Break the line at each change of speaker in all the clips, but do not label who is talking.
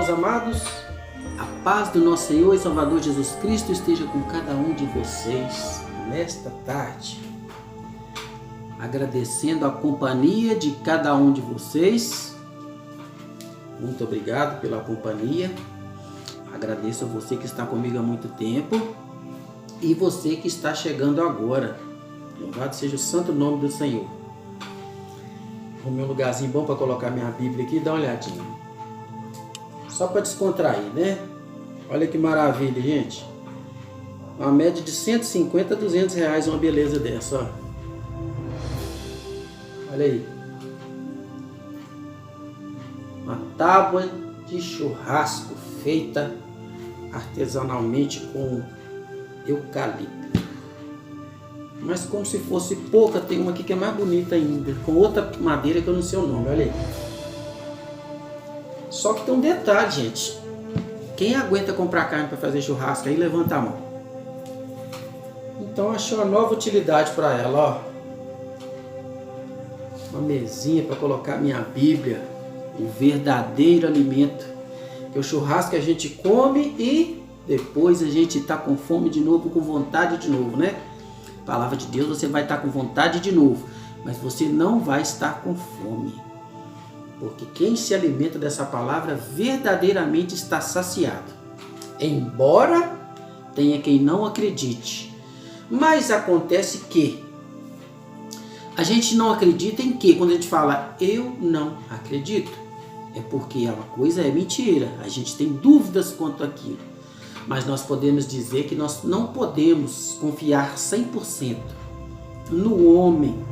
paz, amados. A paz do nosso Senhor e Salvador Jesus Cristo esteja com cada um de vocês nesta tarde. Agradecendo a companhia de cada um de vocês. Muito obrigado pela companhia. Agradeço a você que está comigo há muito tempo e você que está chegando agora. Louvado seja o santo nome do Senhor. Arrumei um lugarzinho bom para colocar minha Bíblia aqui, dá uma olhadinha. Só para descontrair, né? Olha que maravilha, gente. Uma média de 150 a 200 reais uma beleza dessa, ó. Olha aí. Uma tábua de churrasco feita artesanalmente com eucalipto. Mas como se fosse pouca, tem uma aqui que é mais bonita ainda, com outra madeira que eu não sei o nome, olha aí. Só que tem um detalhe, gente. Quem aguenta comprar carne para fazer churrasco aí, levanta a mão. Então achei uma nova utilidade para ela, ó. Uma mesinha para colocar minha Bíblia, o verdadeiro alimento. Que o churrasco a gente come e depois a gente está com fome de novo, com vontade de novo, né? Palavra de Deus, você vai estar com vontade de novo, mas você não vai estar com fome. Porque quem se alimenta dessa palavra verdadeiramente está saciado. Embora tenha quem não acredite. Mas acontece que a gente não acredita em quê? Quando a gente fala eu não acredito, é porque uma coisa é mentira. A gente tem dúvidas quanto àquilo. Mas nós podemos dizer que nós não podemos confiar 100% no homem.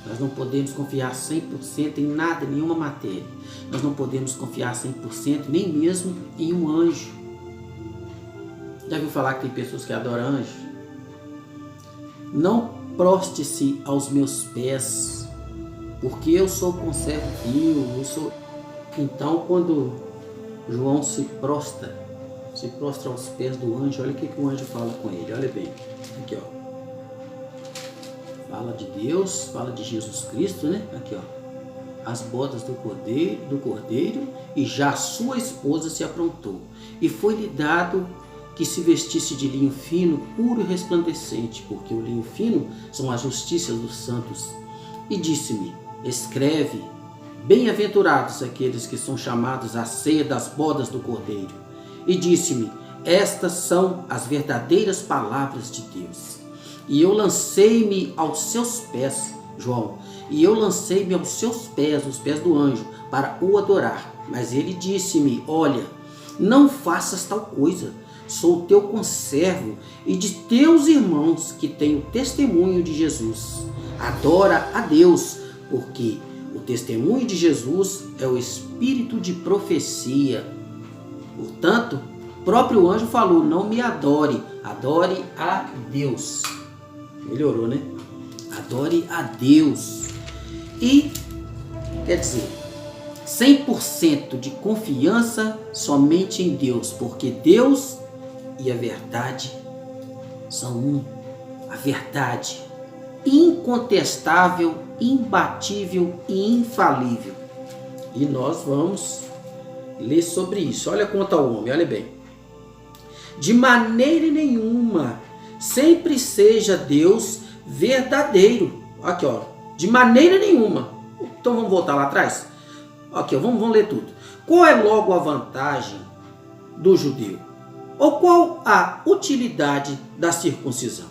Nós não podemos confiar 100% em nada, em nenhuma matéria. Nós não podemos confiar 100% nem mesmo em um anjo. Já viu falar que tem pessoas que adoram anjo? Não proste-se aos meus pés, porque eu sou conservo eu sou... Então, quando João se prostra aos pés do anjo, olha o que o anjo fala com ele, olha bem, aqui ó, fala de Deus, fala de Jesus Cristo, né, aqui ó, as bodas do cordeiro, e já a sua esposa se aprontou, e foi-lhe dado que se vestisse de linho fino, puro e resplandecente, porque o linho fino são as justiças dos santos, e disse-me, escreve, bem-aventurados aqueles que são chamados à ceia das bodas do cordeiro. E disse-me, estas são as verdadeiras palavras de Deus. E eu lancei-me aos seus pés, João, e eu lancei-me aos seus pés, os pés do anjo, para o adorar. Mas ele disse-me, olha, não faças tal coisa, sou teu conservo e de teus irmãos que têm o testemunho de Jesus. Adora a Deus, porque o testemunho de Jesus é o espírito de profecia. Portanto, o próprio anjo falou, não me adore, adore a Deus. Melhorou, né? Adore a Deus. E, quer dizer, 100% de confiança somente em Deus, porque Deus e a verdade são um. A verdade incontestável, imbatível e infalível. E nós vamos ler sobre isso. Olha quanto ao homem, olha bem. De maneira nenhuma, sempre seja Deus verdadeiro. Aqui, ó. De maneira nenhuma. Então vamos voltar lá atrás? Aqui, ó, vamos ler tudo. Qual é logo a vantagem do judeu? Ou qual a utilidade da circuncisão?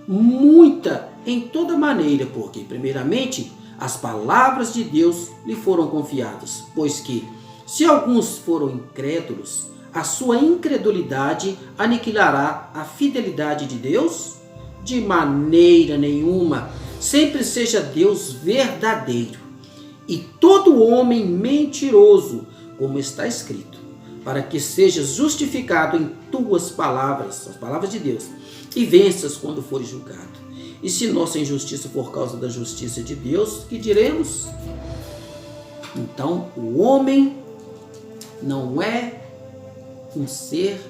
Muita, em toda maneira, porque, primeiramente, as palavras de Deus lhe foram confiadas, pois que, se alguns foram incrédulos, a sua incredulidade aniquilará a fidelidade de Deus? De maneira nenhuma, sempre seja Deus verdadeiro, e todo homem mentiroso, como está escrito, para que sejas justificado em tuas palavras, as palavras de Deus, e venças quando fores julgado. E se nossa injustiça for causa da justiça de Deus, que diremos? Então, o homem não é um ser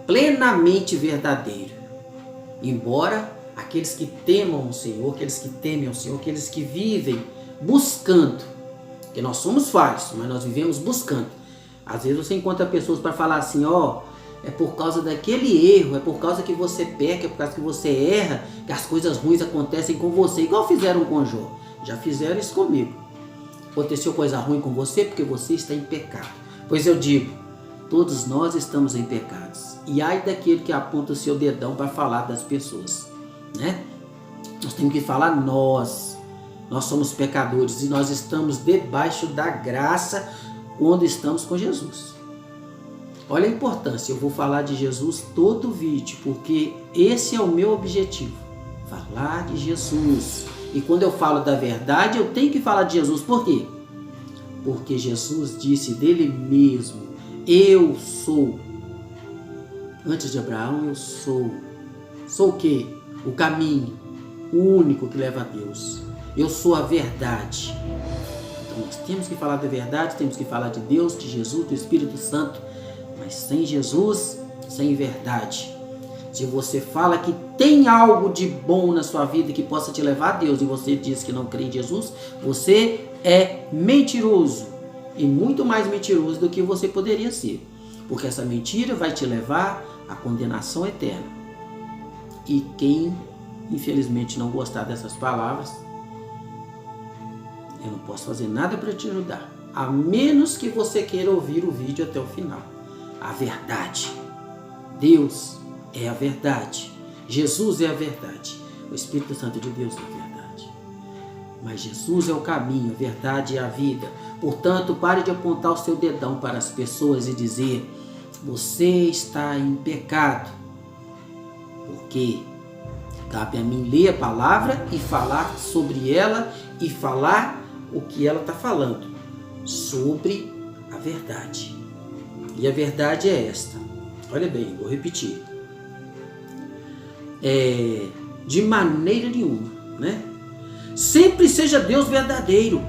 plenamente verdadeiro, embora aqueles que temam o Senhor, aqueles que temem o Senhor, aqueles que vivem buscando Porque nós somos falhos, mas nós vivemos buscando. Às vezes você encontra pessoas para falar assim, ó, é por causa daquele erro, é por causa que você peca, é por causa que você erra, que as coisas ruins acontecem com você, igual fizeram com Jó. Já fizeram isso comigo. Aconteceu coisa ruim com você porque você está em pecado. Pois eu digo, todos nós estamos em pecados. E ai daquele que aponta o seu dedão para falar das pessoas, né? Nós temos que falar nós somos pecadores e nós estamos debaixo da graça quando estamos com Jesus. Olha a importância, eu vou falar de Jesus todo vídeo, porque esse é o meu objetivo, falar de Jesus. E quando eu falo da verdade, eu tenho que falar de Jesus. Por quê? Porque Jesus disse dele mesmo, eu sou. Antes de Abraão, eu sou. Sou o quê? O caminho, o único que leva a Deus. Eu sou a verdade. Então nós temos que falar da verdade, temos que falar de Deus, de Jesus, do Espírito Santo. Mas sem Jesus, sem verdade. Se você fala que tem algo de bom na sua vida que possa te levar a Deus e você diz que não crê em Jesus, você é mentiroso. E muito mais mentiroso do que você poderia ser. Porque essa mentira vai te levar à condenação eterna. E quem, infelizmente, não gostar dessas palavras, eu não posso fazer nada para te ajudar. A menos que você queira ouvir o vídeo até o final. A verdade. Deus é a verdade. Jesus é a verdade. O Espírito Santo de Deus é a verdade. Mas Jesus é o caminho, a verdade é a vida. Portanto, pare de apontar o seu dedão para as pessoas e dizer, você está em pecado. Porque cabe a mim ler a palavra e falar sobre ela e falar o que ela está falando. Sobre a verdade. E a verdade é esta. Olha bem, vou repetir. De maneira nenhuma, né? Sempre seja Deus verdadeiro.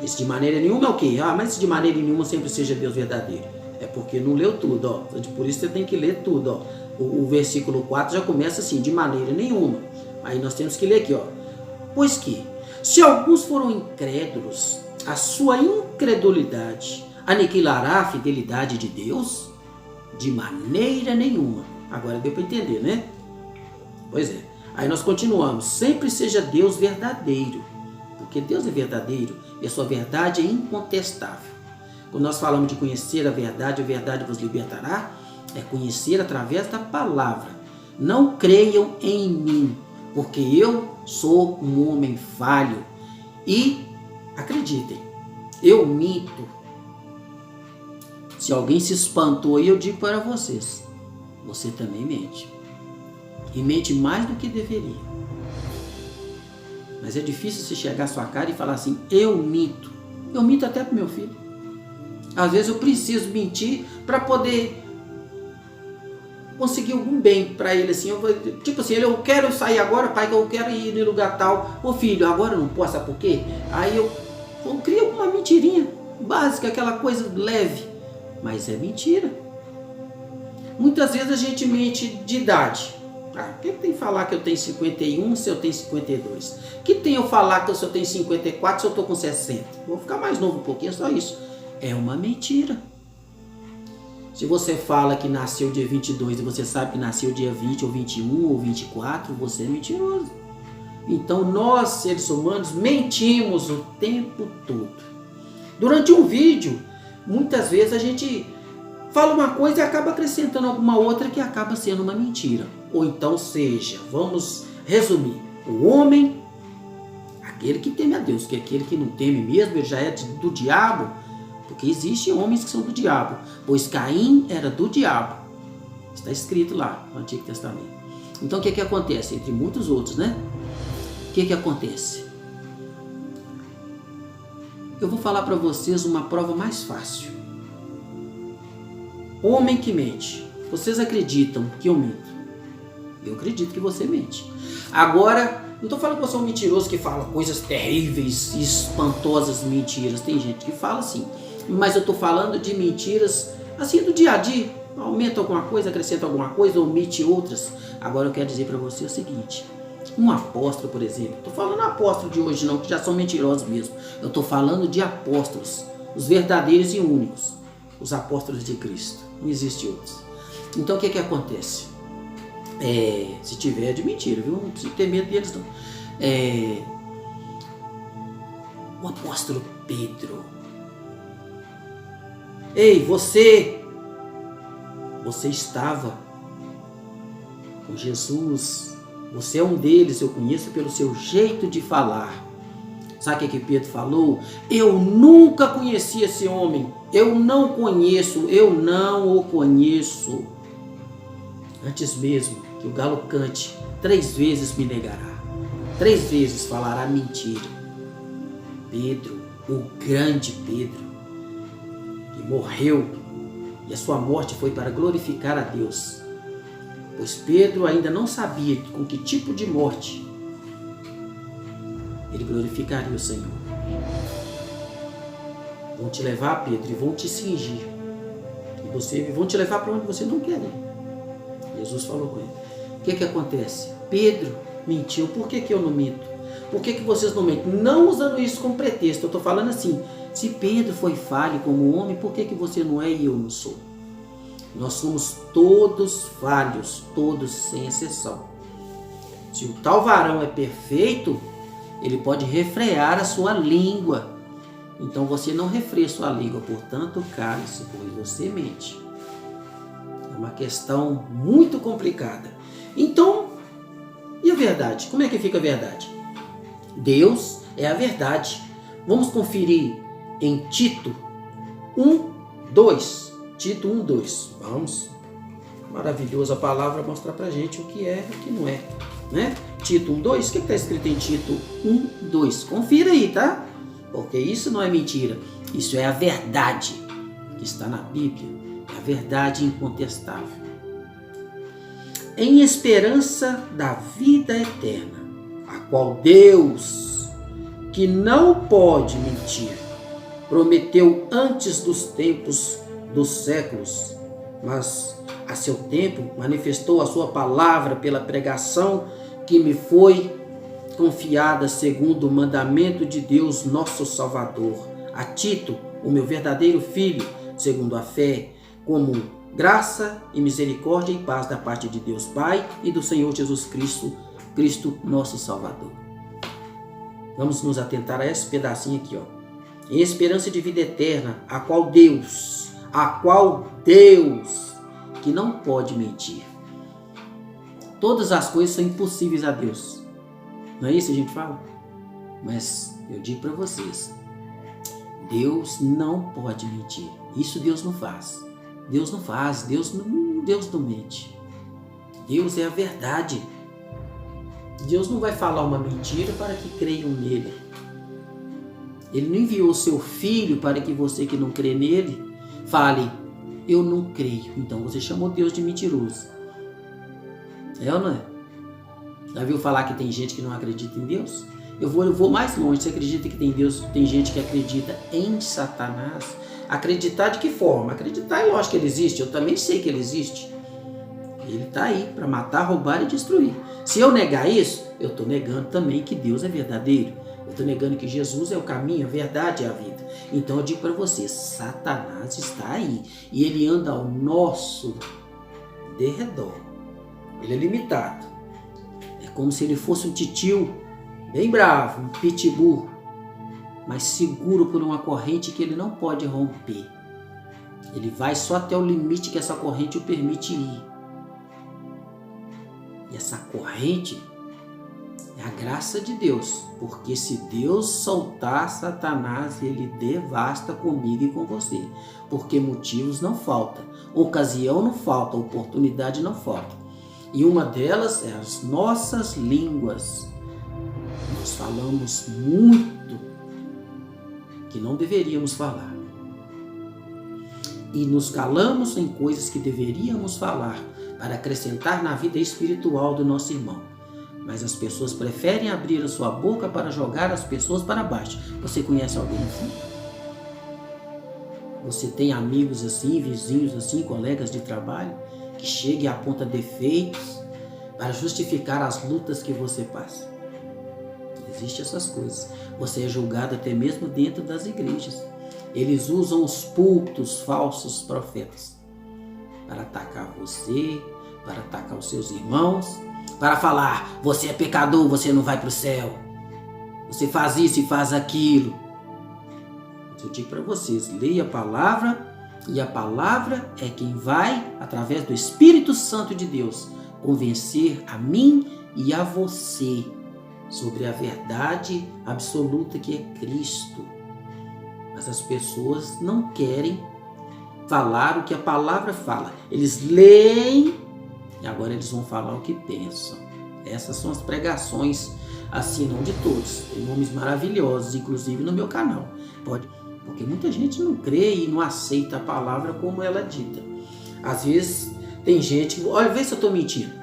Esse de maneira nenhuma é o quê? Mas de maneira nenhuma sempre seja Deus verdadeiro. É porque não leu tudo, ó. Por isso você tem que ler tudo, ó. O versículo 4 já começa assim, de maneira nenhuma. Aí nós temos que ler aqui, ó. Pois que, se alguns foram incrédulos, a sua incredulidade aniquilará a fidelidade de Deus? De maneira nenhuma. Agora deu para entender, né? Pois é. Aí nós continuamos. Sempre seja Deus verdadeiro. Porque Deus é verdadeiro e a sua verdade é incontestável. Quando nós falamos de conhecer a verdade vos libertará, é conhecer através da palavra. Não creiam em mim, porque eu sou um homem falho. E acreditem, eu minto. Se alguém se espantou aí, eu digo para vocês, você também mente. E mente mais do que deveria. Mas é difícil você chegar à sua cara e falar assim, eu minto. Eu minto até para o meu filho. Às vezes eu preciso mentir para poder conseguir algum bem para ele. Assim, tipo assim, eu quero sair agora, pai, que eu quero ir no lugar tal. Ô filho, agora eu não posso, sabe por quê? Aí eu crio uma mentirinha básica, aquela coisa leve. Mas é mentira. Muitas vezes a gente mente de idade. O que tem que falar que eu tenho 51 se eu tenho 52? O que tem eu falar que eu tenho 54 se eu estou com 60? Vou ficar mais novo um pouquinho, só isso. É uma mentira. Se você fala que nasceu dia 22 e você sabe que nasceu dia 20 ou 21 ou 24, você é mentiroso. Então nós, seres humanos, mentimos o tempo todo. Durante um vídeo, muitas vezes a gente fala uma coisa e acaba acrescentando alguma outra que acaba sendo uma mentira. Ou então seja, vamos resumir, o homem, aquele que teme a Deus, que aquele que não teme mesmo, ele já é do diabo, porque existem homens que são do diabo, pois Caim era do diabo. Está escrito lá no Antigo Testamento. Então o que acontece? Entre muitos outros, né? O que acontece? Eu vou falar para vocês uma prova mais fácil. Homem que mente. Vocês acreditam que eu minto? Eu acredito que você mente. Agora, não estou falando que você é um mentiroso que fala coisas terríveis, espantosas mentiras. Tem gente que fala assim. Mas eu estou falando de mentiras assim do dia a dia. Aumenta alguma coisa, acrescenta alguma coisa, omite outras. Agora eu quero dizer para você o seguinte. Um apóstolo, por exemplo, estou falando apóstolo de hoje não, que já são mentirosos mesmo. Eu estou falando de apóstolos, os verdadeiros e únicos, os apóstolos de Cristo. Não existe outros. Então o que acontece? Se tiver é de mentira, viu? Não precisa ter medo deles não. O apóstolo Pedro. Ei, você estava com Jesus. Você é um deles, eu conheço pelo seu jeito de falar. Sabe o que Pedro falou? Eu nunca conheci esse homem. Eu não o conheço. Antes mesmo que o galo cante, 3 vezes me negará. 3 vezes falará mentira. Pedro, o grande Pedro, que morreu, e a sua morte foi para glorificar a Deus. Pois Pedro ainda não sabia com que tipo de morte ele glorificaria o Senhor. Vão te levar, Pedro, e vão te cingir. E vão te levar para onde você não quer ir. Jesus falou com ele. O que acontece? Pedro mentiu. Por que eu não minto? Por que vocês não mentem? Não usando isso como pretexto. Eu estou falando assim, se Pedro foi falho como homem, por que você não é e eu não sou? Nós somos todos falhos, todos sem exceção. Se o tal varão é perfeito, ele pode refrear a sua língua. Então você não refreia sua língua, portanto cale-se, pois você mente. É uma questão muito complicada. Então, e a verdade? Como é que fica a verdade? Deus é a verdade. Vamos conferir em Tito 1:2. Tito 1:2. Vamos. Maravilhosa palavra mostrar pra gente o que é e o que não é, né? Tito 1:2. O que está escrito em Tito 1:2? Confira aí, tá? Porque isso não é mentira. Isso é a verdade que está na Bíblia. A verdade incontestável. Em esperança da vida eterna, a qual Deus, que não pode mentir, prometeu antes dos tempos dos séculos, mas a seu tempo manifestou a sua palavra pela pregação que me foi confiada segundo o mandamento de Deus nosso Salvador, a Tito, o meu verdadeiro filho, segundo a fé, como graça e misericórdia e paz da parte de Deus Pai e do Senhor Jesus Cristo nosso Salvador. Vamos nos atentar a esse pedacinho aqui, ó. Em esperança de vida eterna, a qual Deus, que não pode mentir. Todas as coisas são impossíveis a Deus. Não é isso que a gente fala? Mas eu digo para vocês, Deus não pode mentir. Isso Deus não faz. Deus não faz, Deus não mente. Deus é a verdade. Deus não vai falar uma mentira para que creiam nele. Ele não enviou o seu filho para que você que não crê nele fale, eu não creio. Então você chamou Deus de mentiroso. É ou não é? Já viu falar que tem gente que não acredita em Deus? Eu vou mais longe. Você acredita que tem Deus? Tem gente que acredita em Satanás. Acreditar de que forma? Acreditar é lógico que ele existe. Eu também sei que ele existe. Ele está aí para matar, roubar e destruir. Se eu negar isso, eu estou negando também que Deus é verdadeiro. Eu estou negando que Jesus é o caminho, a verdade e a vida. Então eu digo para você, Satanás está aí. E ele anda ao nosso derredor. Ele é limitado. É como se ele fosse um titio bem bravo, um pitbull, mas seguro por uma corrente que ele não pode romper. Ele vai só até o limite que essa corrente o permite ir. E essa corrente é a graça de Deus, porque se Deus soltar Satanás, ele devasta comigo e com você, porque motivos não faltam, ocasião não falta, oportunidade não falta. E uma delas é as nossas línguas. Nós falamos muito que não deveríamos falar. E nos calamos em coisas que deveríamos falar para acrescentar na vida espiritual do nosso irmão. Mas as pessoas preferem abrir a sua boca para jogar as pessoas para baixo. Você conhece alguém assim? Você tem amigos assim, vizinhos assim, colegas de trabalho, que chegam e apontam defeitos, para justificar as lutas que você passa. Existem essas coisas. Você é julgado até mesmo dentro das igrejas. Eles usam os púlpitos falsos profetas para atacar você, para atacar os seus irmãos, para falar: você é pecador, você não vai para o céu, você faz isso e faz aquilo. Eu digo para vocês, leia a palavra, e a palavra é quem vai, através do Espírito Santo de Deus, convencer a mim e a você sobre a verdade absoluta que é Cristo. Mas as pessoas não querem falar o que a palavra fala. Eles leem e agora eles vão falar o que pensam. Essas são as pregações, assim, não de todos. Tem nomes maravilhosos, inclusive no meu canal. Porque muita gente não crê e não aceita a palavra como ela é dita. Às vezes tem gente, olha, vê se eu estou mentindo.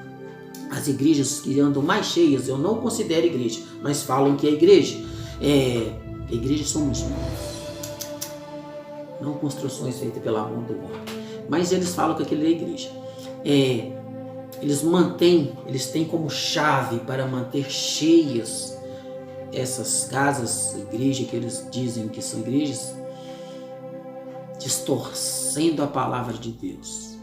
As igrejas que andam mais cheias, eu não considero igreja, mas falam que é igreja. Igrejas somos nós. Não construções feitas pela mão do homem. Mas eles falam que aquilo é igreja. Eles têm como chave para manter cheias essas casas, igreja que eles dizem que são igrejas, distorcendo a palavra de Deus.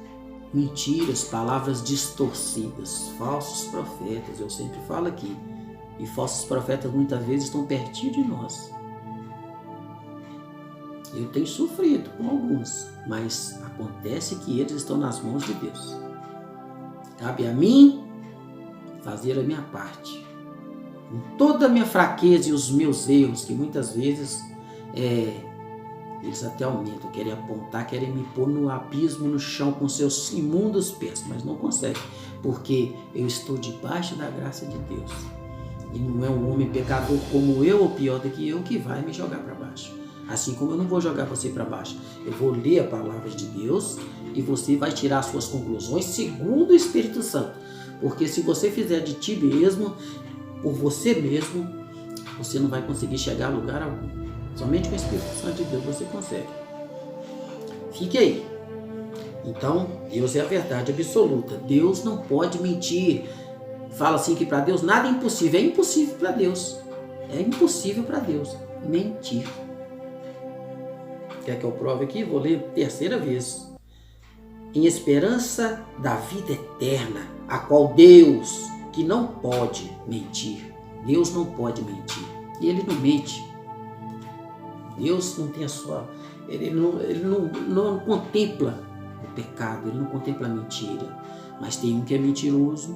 Mentiras, palavras distorcidas, falsos profetas, eu sempre falo aqui. E falsos profetas muitas vezes estão pertinho de nós. Eu tenho sofrido com alguns, mas acontece que eles estão nas mãos de Deus. Cabe a mim fazer a minha parte. Com toda a minha fraqueza e os meus erros, que muitas vezes eles até aumentam, querem apontar, querem me pôr no abismo, no chão, com seus imundos pés, mas não conseguem, porque eu estou debaixo da graça de Deus. E não é um homem pecador como eu, ou pior do que eu, que vai me jogar para baixo. Assim como eu não vou jogar você para baixo, eu vou ler a palavra de Deus e você vai tirar as suas conclusões segundo o Espírito Santo. Porque se você fizer de ti mesmo, por você mesmo, você não vai conseguir chegar a lugar algum. Somente com o Espírito Santo de Deus você consegue. Fique aí. Então, Deus é a verdade absoluta. Deus não pode mentir. Fala assim que para Deus nada é impossível. É impossível para Deus. É impossível para Deus mentir. Quer que eu prove aqui? Vou ler terceira vez. Em esperança da vida eterna, a qual Deus, que não pode mentir. Deus não pode mentir. E Ele não mente. Deus não tem a sua... Ele não contempla o pecado, Ele não contempla a mentira. Mas tem um que é mentiroso.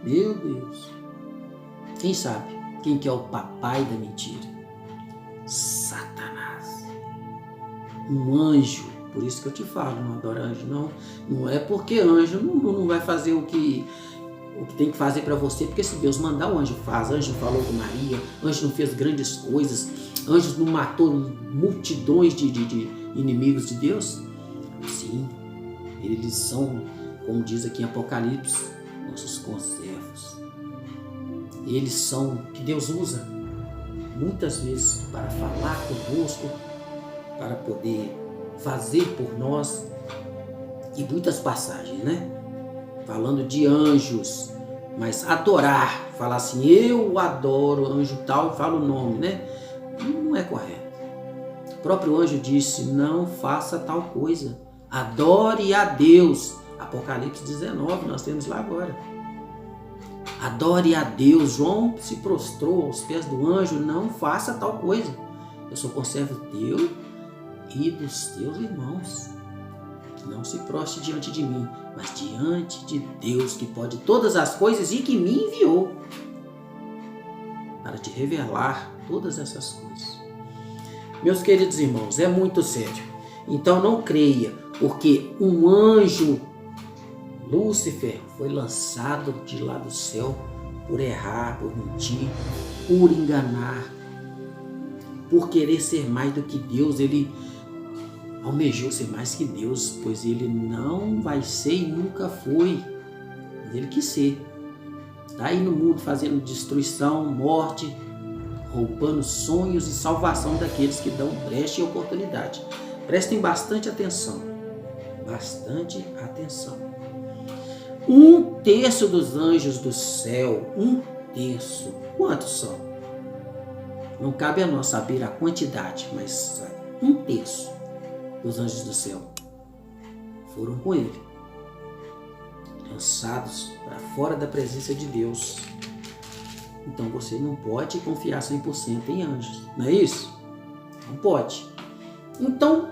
Meu Deus. Quem sabe? Quem que é o papai da mentira? Satanás. Um anjo. Por isso que eu te falo, não adora anjo, não. Não é porque anjo não vai fazer o que tem que fazer para você, porque se Deus mandar, o anjo faz. Anjo falou com Maria, anjo não fez grandes coisas, anjo não matou multidões de inimigos de Deus. Sim, eles são, como diz aqui em Apocalipse, nossos conservos. Eles são, que Deus usa muitas vezes para falar conosco, para poder fazer por nós. E muitas passagens, né? Falando de anjos, mas adorar, falar assim, eu adoro anjo tal, fala o nome, né? Não é correto. O próprio anjo disse, não faça tal coisa, adore a Deus. Apocalipse 19, nós temos lá agora. Adore a Deus. João se prostrou aos pés do anjo, não faça tal coisa. Eu sou conservo teu e dos teus irmãos. Não se prostre diante de mim, mas diante de Deus, que pode todas as coisas e que me enviou para te revelar todas essas coisas. Meus queridos irmãos, é muito sério. Então não creia, porque um anjo, Lúcifer, foi lançado de lá do céu por errar, por mentir, por enganar, por querer ser mais do que Deus. Ele almejou ser mais que Deus, pois ele não vai ser e nunca foi. Ele quis ser. Está aí no mundo fazendo destruição, morte, roubando sonhos e salvação daqueles que dão brecha e oportunidade. Prestem bastante atenção. Bastante atenção. 1/3 dos anjos do céu, 1/3. Quantos são? Não cabe a nós saber a quantidade, mas 1/3 dos anjos do céu foram com ele, lançados para fora da presença de Deus. Então você não pode confiar 100% em anjos, não é isso? Não pode. Então,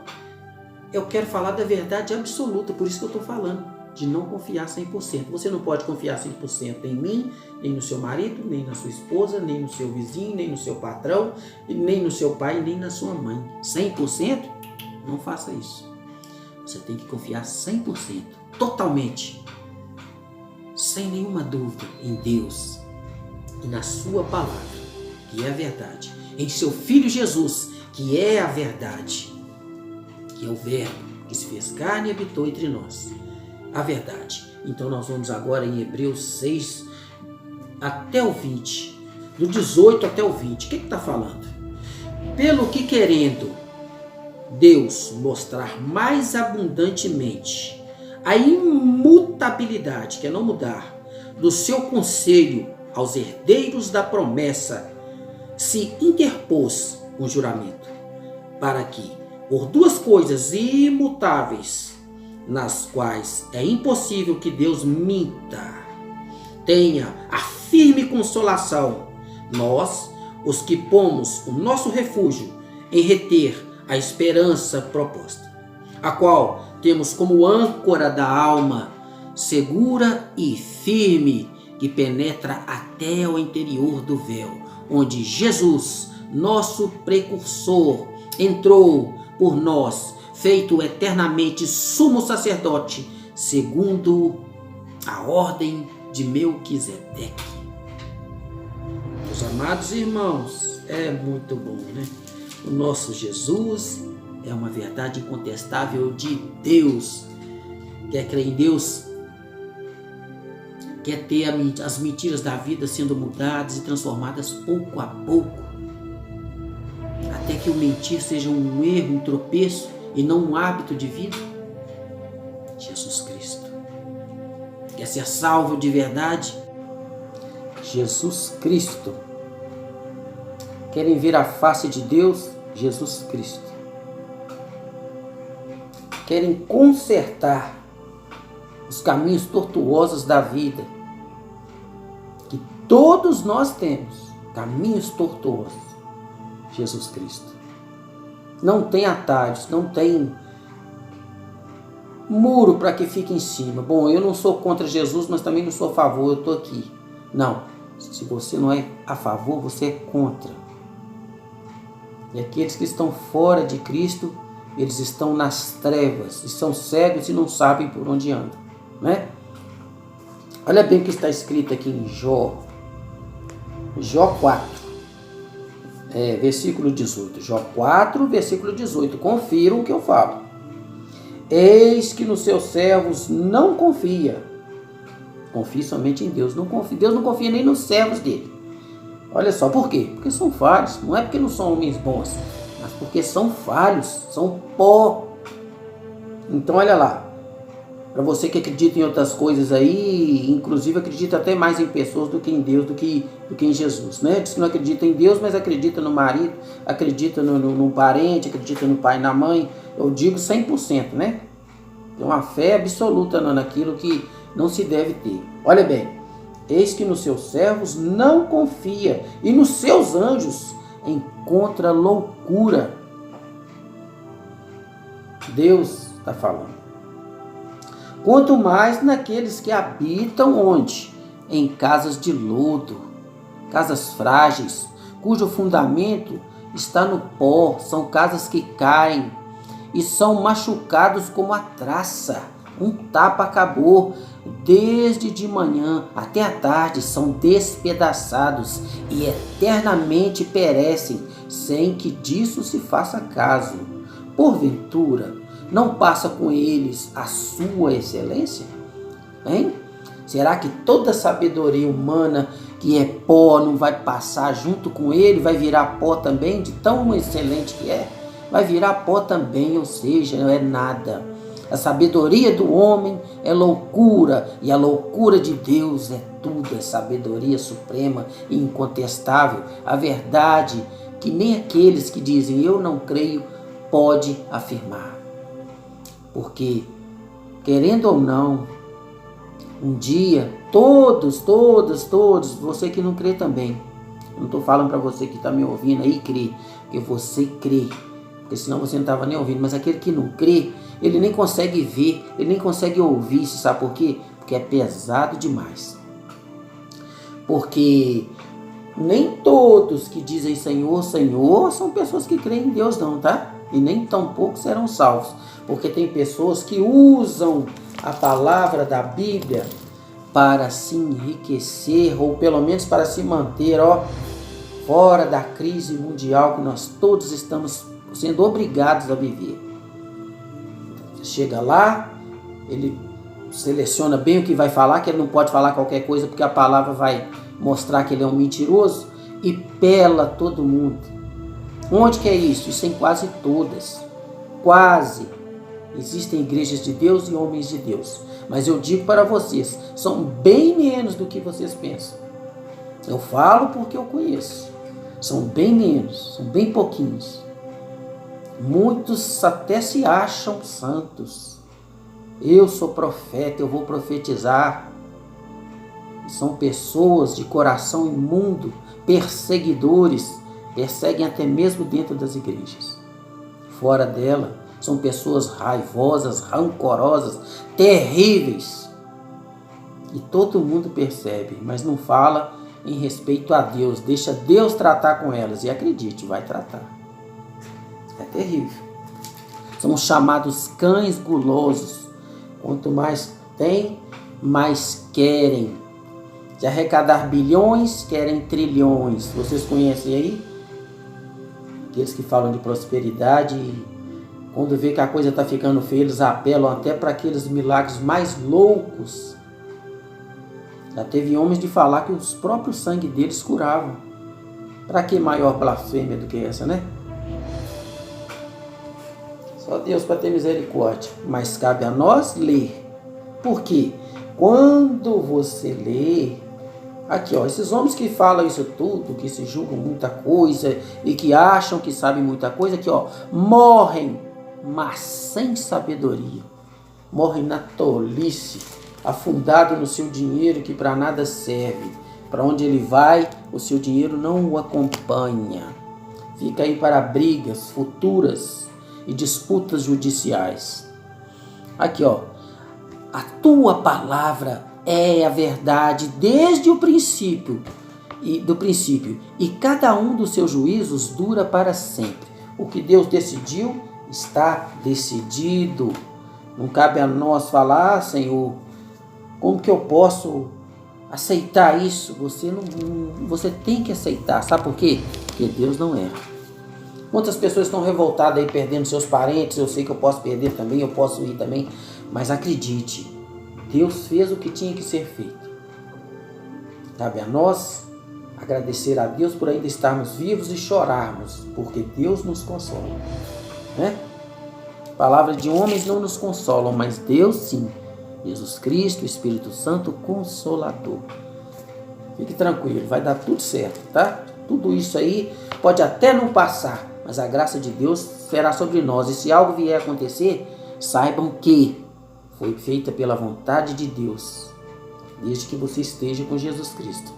eu quero falar da verdade absoluta, por isso que eu estou falando, de não confiar 100%. Você não pode confiar 100% em mim, nem no seu marido, nem na sua esposa, nem no seu vizinho, nem no seu patrão, nem no seu pai, nem na sua mãe. 100%? Não faça isso. Você tem que confiar 100%, totalmente, sem nenhuma dúvida, em Deus e na sua palavra, que é a verdade, em seu Filho Jesus, que é a verdade, que é o Verbo que se fez carne e habitou entre nós, a verdade. Então nós vamos agora em Hebreus 6 até o 20, do 18 até o 20. O que está falando? Pelo que, querendo Deus mostrar mais abundantemente a imutabilidade, que é não mudar, do seu conselho aos herdeiros da promessa, se interpôs um juramento, para que, por duas coisas imutáveis, nas quais é impossível que Deus minta, tenha a firme consolação, nós, os que pomos o nosso refúgio em reter a esperança proposta, a qual temos como âncora da alma, segura e firme, que penetra até o interior do véu, onde Jesus, nosso precursor, entrou por nós, feito eternamente sumo sacerdote, segundo a ordem de Melquisedeque. Meus amados irmãos, é muito bom, né? O nosso Jesus é uma verdade incontestável de Deus. Quer crer em Deus? Quer ter as mentiras da vida sendo mudadas e transformadas pouco a pouco, até que o mentir seja um erro, um tropeço e não um hábito de vida? Jesus Cristo. Quer ser salvo de verdade? Jesus Cristo. Querem ver a face de Deus? Jesus Cristo. Querem consertar os caminhos tortuosos da vida, que todos nós temos, caminhos tortuosos. Jesus Cristo. Não tem atalhos, não tem muro para que fique em cima. Bom, eu não sou contra Jesus, mas também não sou a favor, eu estou aqui. Não, se você não é a favor, você é contra. E aqueles que estão fora de Cristo, eles estão nas trevas, e são cegos e não sabem por onde andam, né? Olha bem o que está escrito aqui em Jó 4, versículo 18. Jó 4, versículo 18. Confiram o que eu falo. Eis que nos seus servos não confia. Confie somente em Deus. Deus não confia nem nos servos dele. Olha só, por quê? Porque são falhos. Não é porque não são homens bons, mas porque são falhos, são pó. Então olha lá. Para você que acredita em outras coisas aí, inclusive acredita até mais em pessoas do que em Deus, do que em Jesus, né? Diz que não acredita em Deus, mas acredita no marido, acredita no parente, acredita no pai e na mãe. Eu digo 100%, né? Tem uma fé absoluta naquilo que não se deve ter. Olha bem, eis que nos seus servos não confia, e nos seus anjos encontra loucura. Deus está falando. Quanto mais naqueles que habitam onde? Em casas de lodo, casas frágeis, cujo fundamento está no pó, são casas que caem e são machucados como a traça. Um tapa acabou, desde de manhã até a tarde são despedaçados e eternamente perecem, sem que disso se faça caso. Porventura, não passa com eles a sua excelência? Hein? Será que toda sabedoria humana que é pó não vai passar junto com ele? Vai virar pó também, de tão excelente que é? Vai virar pó também, ou seja, não é nada. A sabedoria do homem é loucura, e a loucura de Deus é tudo, é sabedoria suprema e incontestável. A verdade que nem aqueles que dizem eu não creio pode afirmar. Porque, querendo ou não, um dia, todos, você que não crê também, eu não estou falando para você que está me ouvindo aí crer, porque você crê, porque senão você não estava nem ouvindo, mas aquele que não crê, ele nem consegue ver, ele nem consegue ouvir, sabe por quê? Porque é pesado demais. Porque nem todos que dizem Senhor, Senhor, são pessoas que creem em Deus não, tá? E nem tampouco serão salvos, porque tem pessoas que usam a palavra da Bíblia para se enriquecer, ou pelo menos para se manter, fora da crise mundial que nós todos estamos sendo obrigados a viver. Chega lá, ele seleciona bem o que vai falar, que ele não pode falar qualquer coisa, porque a palavra vai mostrar que ele é um mentiroso, e pela todo mundo. Onde que é isso? Isso é em quase todas. Quase. Existem igrejas de Deus e homens de Deus. Mas eu digo para vocês, são bem menos do que vocês pensam. Eu falo porque eu conheço. São bem menos, são bem pouquinhos. Muitos até se acham santos. Eu sou profeta, eu vou profetizar. São pessoas de coração imundo, perseguidores, perseguem até mesmo dentro das igrejas. Fora dela, são pessoas raivosas, rancorosas, terríveis. E todo mundo percebe, mas não fala em respeito a Deus. Deixa Deus tratar com elas. E acredite, vai tratar. É terrível. São chamados cães gulosos. Quanto mais tem, mais querem. De arrecadar bilhões, querem trilhões. Vocês conhecem aí? Aqueles que falam de prosperidade, quando vê que a coisa está ficando feia, eles apelam até para aqueles milagres mais loucos. Já teve homens de falar que os próprios sangue deles curavam. Para que maior blasfêmia do que essa, né? Só Deus para ter misericórdia. Mas cabe a nós ler. Por quê? Quando você lê, aqui esses homens que falam isso tudo, que se julgam muita coisa e que acham que sabem muita coisa, aqui morrem, mas sem sabedoria. Morrem na tolice, afundado no seu dinheiro que para nada serve. Para onde ele vai, o seu dinheiro não o acompanha. Fica aí para brigas futuras e disputas judiciais. Aqui, a tua palavra é a verdade desde o princípio, e cada um dos seus juízos dura para sempre. O que Deus decidiu está decidido. Não cabe a nós falar, Senhor, como que eu posso aceitar isso? Você tem que aceitar. Sabe por quê? Porque Deus não erra. Quantas pessoas estão revoltadas aí, perdendo seus parentes? Eu sei que eu posso perder também, eu posso ir também. Mas acredite, Deus fez o que tinha que ser feito. Cabe a nós agradecer a Deus por ainda estarmos vivos e chorarmos, porque Deus nos consola. Né? Palavras de homens não nos consolam, mas Deus sim. Jesus Cristo, o Espírito Santo, Consolador. Fique tranquilo, vai dar tudo certo, tá? Tudo isso aí pode até não passar, mas a graça de Deus será sobre nós. E se algo vier a acontecer, saibam que foi feita pela vontade de Deus, desde que você esteja com Jesus Cristo.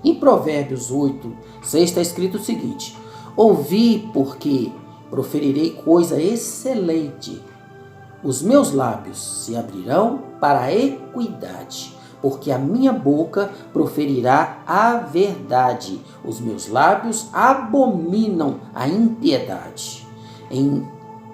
Em Provérbios 8:6 está escrito o seguinte: ouvi, porque proferirei coisa excelente. Os meus lábios se abrirão para a equidade, porque a minha boca proferirá a verdade. Os meus lábios abominam a impiedade. Em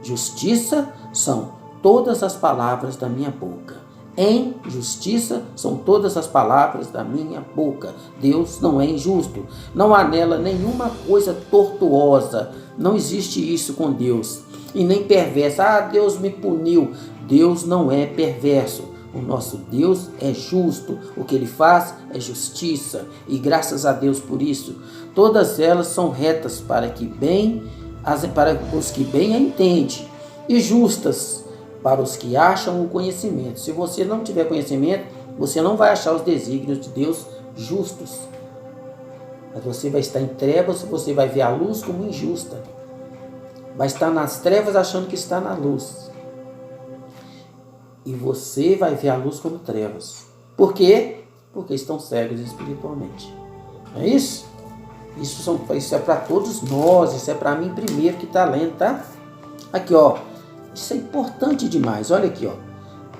justiça são todas as palavras da minha boca. Em justiça são todas as palavras da minha boca. Deus não é injusto. Não há nela nenhuma coisa tortuosa. Não existe isso com Deus. E nem perversa. Deus me puniu. Deus não é perverso. O nosso Deus é justo. O que Ele faz é justiça. E graças a Deus por isso. Todas elas são retas para os que bem a entendem. E justas para os que acham o conhecimento. Se você não tiver conhecimento, você não vai achar os desígnios de Deus justos. Mas você vai estar em trevas, você vai ver a luz como injusta. Vai estar nas trevas achando que está na luz. E você vai ver a luz como trevas. Por quê? Porque estão cegos espiritualmente. Não é isso? Isso é para todos nós, isso é para mim primeiro que está lendo, tá? Aqui, ó. Isso é importante demais. Olha aqui, ó.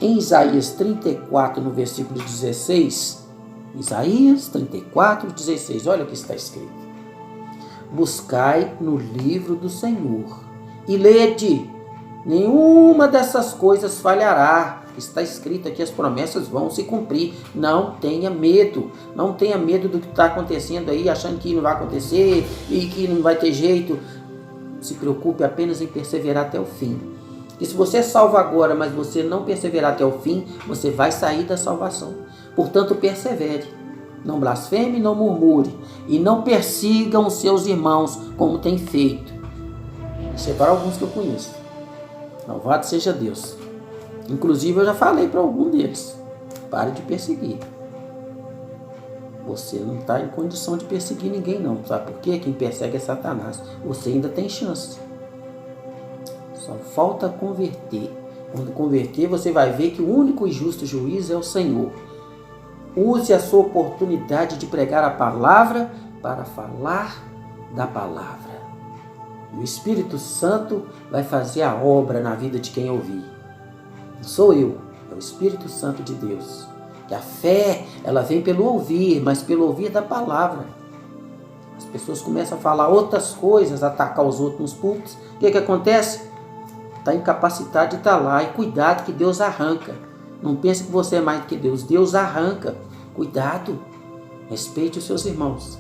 Em Isaías 34, no versículo 16. Isaías 34, 16. Olha o que está escrito. Buscai no livro do Senhor e lede. Nenhuma dessas coisas falhará. Está escrito aqui, as promessas vão se cumprir. Não tenha medo. Não tenha medo do que está acontecendo aí, achando que não vai acontecer e que não vai ter jeito. Se preocupe apenas em perseverar até o fim. E se você é salvo agora, mas você não perseverar até o fim, você vai sair da salvação. Portanto, persevere. Não blasfeme, não murmure. E não persigam os seus irmãos, como tem feito. Isso é para alguns que eu conheço. Louvado seja Deus. Inclusive, eu já falei para algum deles. Pare de perseguir. Você não está em condição de perseguir ninguém, não. Sabe por quê? Quem persegue é Satanás. Você ainda tem chance. Só falta converter. Quando converter, você vai ver que o único e justo juiz é o Senhor. Use a sua oportunidade de pregar a palavra para falar da palavra. E o Espírito Santo vai fazer a obra na vida de quem ouvir. Não sou eu, é o Espírito Santo de Deus. Que a fé, ela vem pelo ouvir, mas pelo ouvir da palavra. As pessoas começam a falar outras coisas, atacar os outros nos púlpitos. O que acontece? Está incapacitado de estar lá. E cuidado que Deus arranca. Não pense que você é mais do que Deus. Deus arranca. Cuidado. Respeite os seus irmãos.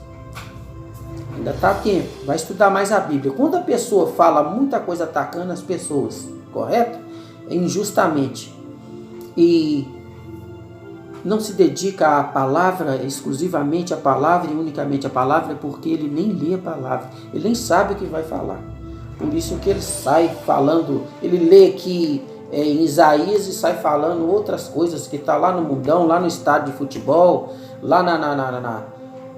Ainda está tempo. Vai estudar mais a Bíblia. Quando a pessoa fala muita coisa atacando as pessoas, correto? É injustamente. E não se dedica à palavra, exclusivamente à palavra e unicamente à palavra, porque ele nem lê a palavra. Ele nem sabe o que vai falar. Por isso que ele sai falando, ele lê aqui em Isaías e sai falando outras coisas que está lá no mundão, lá no estádio de futebol, lá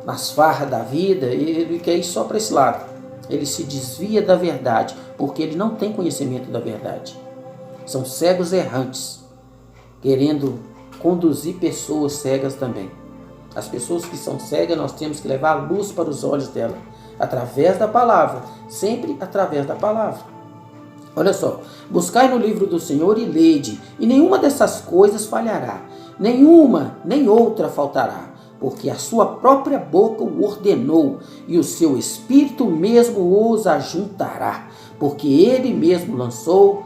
nas farras da vida, e ele quer ir só para esse lado. Ele se desvia da verdade, porque ele não tem conhecimento da verdade. São cegos errantes, querendo conduzir pessoas cegas também. As pessoas que são cegas, nós temos que levar a luz para os olhos dela, através da palavra, sempre através da palavra. Olha só, buscai no livro do Senhor e lede, e nenhuma dessas coisas falhará, nenhuma, nem outra faltará, porque a sua própria boca o ordenou, e o seu espírito mesmo os ajuntará, porque ele mesmo lançou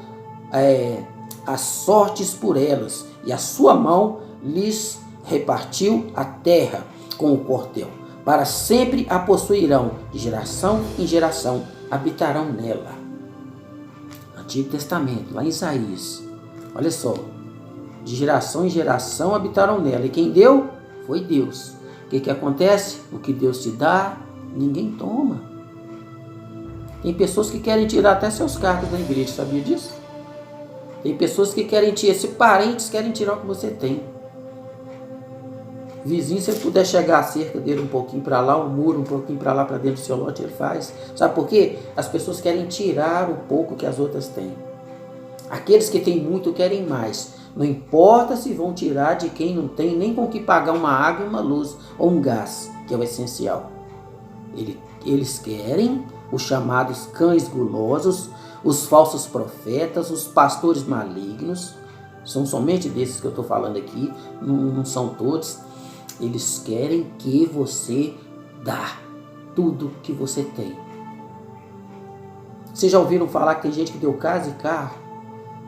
as sortes por elas, e a sua mão lhes repartiu a terra com o cordel. Para sempre a possuirão, de geração em geração habitarão nela. Antigo Testamento, lá em Isaías. Olha só, de geração em geração habitarão nela. E quem deu? Foi Deus. O que acontece? O que Deus te dá, ninguém toma. Tem pessoas que querem tirar até seus cargos da igreja, sabia disso? Tem pessoas que querem tirar, se parentes querem tirar o que você tem. Vizinho, se ele puder chegar a cerca dele um pouquinho para lá, um muro um pouquinho para lá, para dentro do seu lote, ele faz. Sabe por quê? As pessoas querem tirar o pouco que as outras têm. Aqueles que têm muito querem mais. Não importa se vão tirar de quem não tem nem com que pagar uma água e uma luz, ou um gás, que é o essencial. Eles querem os chamados cães gulosos, os falsos profetas, os pastores malignos. São somente desses que eu estou falando aqui, não são todos. Eles querem que você dá tudo que você tem. Vocês já ouviram falar que tem gente que deu casa e carro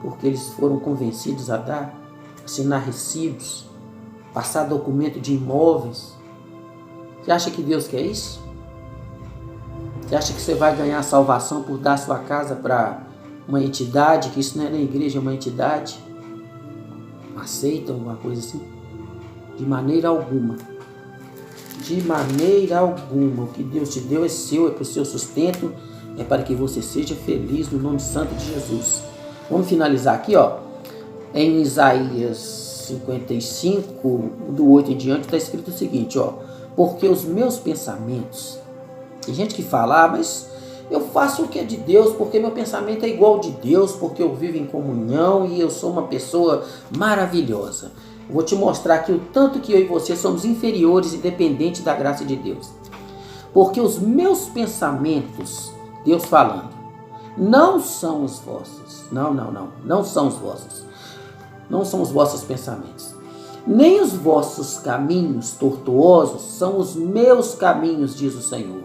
porque eles foram convencidos a dar, assinar recibos, passar documento de imóveis? Você acha que Deus quer isso? Você acha que você vai ganhar salvação por dar sua casa para uma entidade, que isso não é na igreja, é uma entidade? Aceitam alguma coisa assim? De maneira alguma. De maneira alguma. O que Deus te deu é seu, é para o seu sustento, é para que você seja feliz no nome santo de Jesus. Vamos finalizar aqui, ó. Em Isaías 55, do 8 em diante, está escrito o seguinte, ó. Porque os meus pensamentos... Tem gente que fala, mas eu faço o que é de Deus, porque meu pensamento é igual ao de Deus, porque eu vivo em comunhão e eu sou uma pessoa maravilhosa. Eu vou te mostrar aqui o tanto que eu e você somos inferiores e dependentes da graça de Deus. Porque os meus pensamentos, Deus falando, não são os vossos. Não são os vossos. Não são os vossos pensamentos. Nem os vossos caminhos tortuosos são os meus caminhos, diz o Senhor.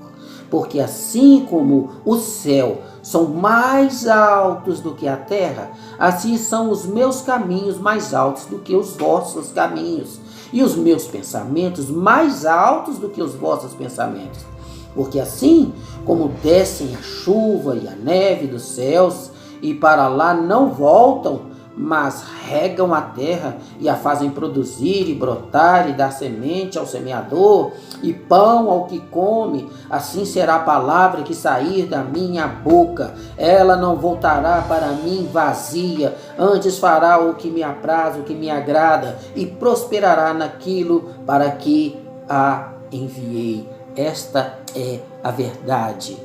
Porque assim como o céu são mais altos do que a terra, assim são os meus caminhos mais altos do que os vossos caminhos, e os meus pensamentos mais altos do que os vossos pensamentos. Porque assim como descem a chuva e a neve dos céus, e para lá não voltam, mas regam a terra e a fazem produzir e brotar e dar semente ao semeador e pão ao que come, assim será a palavra que sair da minha boca. Ela não voltará para mim vazia, antes fará o que me apraz, o que me agrada, e prosperará naquilo para que a enviei. Esta é a verdade.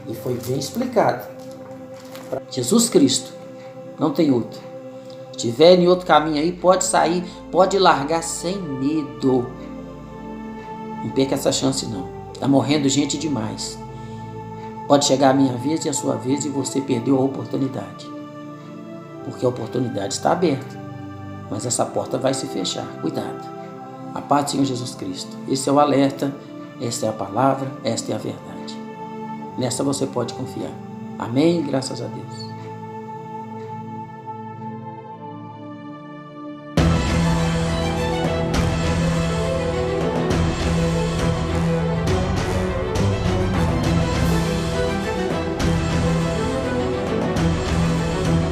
E foi bem explicado. Jesus Cristo, não tem outro. Se tiver em outro caminho aí, pode sair, pode largar sem medo. Não perca essa chance não. Está morrendo gente demais. Pode chegar a minha vez e a sua vez e você perdeu a oportunidade. Porque a oportunidade está aberta. Mas essa porta vai se fechar. Cuidado. A paz do Senhor Jesus Cristo. Esse é o alerta, esta é a palavra, esta é a verdade. Nessa você pode confiar. Amém? Graças a Deus.